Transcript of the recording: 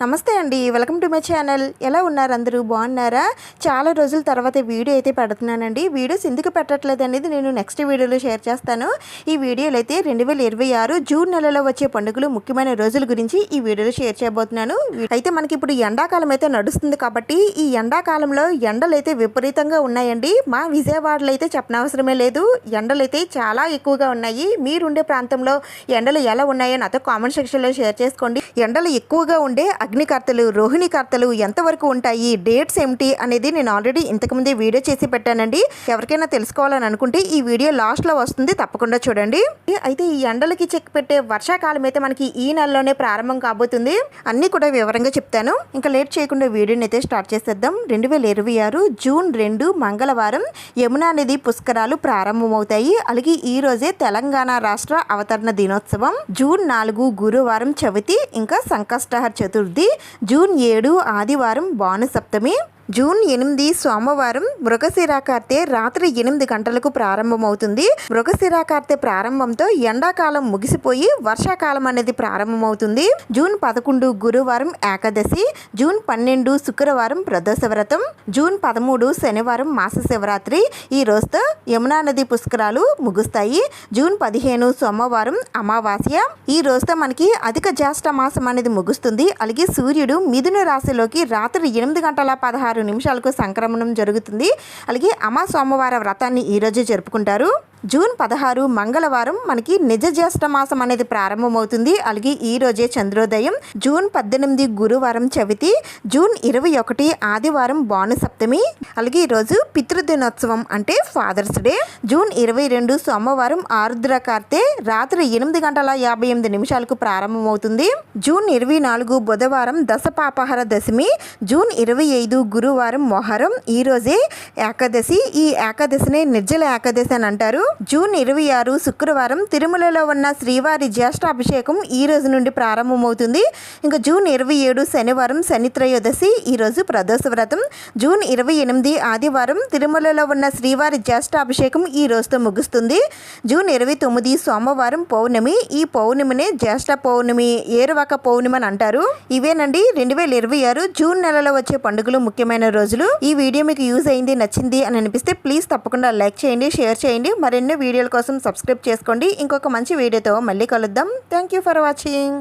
నమస్తే అండి, welcome to my channel. ఎలా ఉన్నారు అందరూ? బాగున్నారా? చాలా రోజుల తర్వాత వీడియో అయితే పెడుతున్నానండి. వీడియోస్ ఎందుకు పెట్టట్లేదు అనేది నేను నెక్స్ట్ వీడియోలో షేర్ చేస్తాను. ఈ వీడియోలో అయితే 2026 జూన్ నెలలో వచ్చే పండుగలు ముఖ్యమైన రోజుల గురించి ఈ వీడియోలో షేర్ చేయబోతున్నాను. అయితే మనకి ఇప్పుడు ఎండాకాలం అయితే నడుస్తుంది కాబట్టి ఈ ఎండాకాలంలో ఎండలు అయితే విపరీతంగా ఉన్నాయండి. మా విజయవాడలో అయితే చెప్పనవసరమే లేదు, ఎండలు అయితే చాలా ఎక్కువగా ఉన్నాయి. మీరుండే ప్రాంతంలో ఎండలు ఎలా ఉన్నాయో నాతో కామెంట్ సెక్షన్లో షేర్ చేసుకోండి. ఎండలు ఎక్కువగా ఉండే అగ్నికర్తలు, రోహిణి కర్తలు ఎంతవరకు ఉంటాయి, డేట్స్ ఏమిటి అనేది నేను ఆల్రెడీ ఇంతకుముందే వీడియో చేసి పెట్టానండి. ఎవరికైనా తెలుసుకోవాలని అనుకుంటే ఈ వీడియో లాస్ట్లో వస్తుంది, తప్పకుండా చూడండి. అయితే ఈ ఎండలకి చెక్ పెట్టే వర్షాకాలం అయితే మనకి ఈ నెలలోనే ప్రారంభం కాబోతుంది. అన్నీ కూడా వివరంగా చెప్తాను. ఇంకా లేట్ చేయకుండా వీడియోని అయితే స్టార్ట్ చేసేద్దాం. 2026 జూన్ 2 మంగళవారం యమునా నది పుష్కరాలు ప్రారంభమవుతాయి. అలాగే ఈ రోజే తెలంగాణ రాష్ట్ర అవతరణ దినోత్సవం. జూన్ 4 గురువారం చవితి, ఇంకా సంకష్టహర చతుర్థి. జూన్ 7 ఆదివారం భానుసప్తమి. జూన్ 8 సోమవారం మృగశిరాకార్తె రాత్రి 8 గంటలకు ప్రారంభమవుతుంది. మృగశిరాకార్తె ప్రారంభంతో ఎండాకాలం ముగిసిపోయి వర్షాకాలం అనేది ప్రారంభమవుతుంది. జూన్ 11 గురువారం ఏకాదశి. జూన్ 12 శుక్రవారం ప్రదోష వ్రతం. జూన్ 13 శనివారం మాస శివరాత్రి. ఈ రోజుతో యమునా నది పుష్కరాలు ముగుస్తాయి. జూన్ 15 సోమవారం అమావాస్య. ఈ రోజుతో మనకి అధిక జ్యేష్ఠ మాసం అనేది ముగుస్తుంది. అలాగే సూర్యుడు మిథున రాశిలోకి రాత్రి 8 గంటల 16 నిమిషాలకు సంక్రమణం జరుగుతుంది. అలాగే అమా సోమవార వ్రతాన్ని ఈరోజు జరుపుకుంటారు. జూన్ 16 మంగళవారం మనకి నిజ జ్యేష్ఠ మాసం అనేది ప్రారంభమవుతుంది. అలాగే ఈ రోజే చంద్రోదయం. జూన్ 18 గురువారం చవితి. జూన్ 21 ఆదివారం భానుసప్తమి. అలాగే ఈరోజు పితృదినోత్సవం అంటే ఫాదర్స్ డే. జూన్ 22 సోమవారం ఆరుద్రకార్తె రాత్రి 8 గంటల 58 నిమిషాలకు ప్రారంభమవుతుంది. జూన్ 24 బుధవారం దశపాపహర దశమి. జూన్ 25 గురువారం మొహరం. ఈ రోజే ఏకాదశి. ఈ ఏకాదశిని నిర్జల ఏకాదశి అని అంటారు. జూన్ 26 శుక్రవారం తిరుమలలో ఉన్న శ్రీవారి జ్యేష్ఠాభిషేకం ఈ రోజు నుండి ప్రారంభమవుతుంది. ఇంకా జూన్ 27 శనివారం శని త్రయోదశి. ఈరోజు ప్రదోష వ్రతం. జూన్ 28 ఆదివారం తిరుమలలో ఉన్న శ్రీవారి జ్యేష్ఠాభిషేకం ఈ రోజుతో ముగుస్తుంది. జూన్ 29 సోమవారం పౌర్ణమి. ఈ పౌర్ణమినే జ్యేష్ఠ పౌర్ణమి, ఏరువాక పౌర్ణమి అని అంటారు. ఇవేనండి 2026 జూన్ నెలలో వచ్చే పండుగలు ముఖ్యమైన రోజులు. ఈ వీడియో మీకు యూజ్ అయింది, నచ్చింది అని అనిపిస్తే ప్లీజ్ తప్పకుండా లైక్ చేయండి, షేర్ చేయండి. మరెన్నో వీడియోల కోసం సబ్స్క్రైబ్ చేసుకోండి. ఇంకొక మంచి వీడియోతో మళ్ళీ కలుద్దాం. Thank you for watching.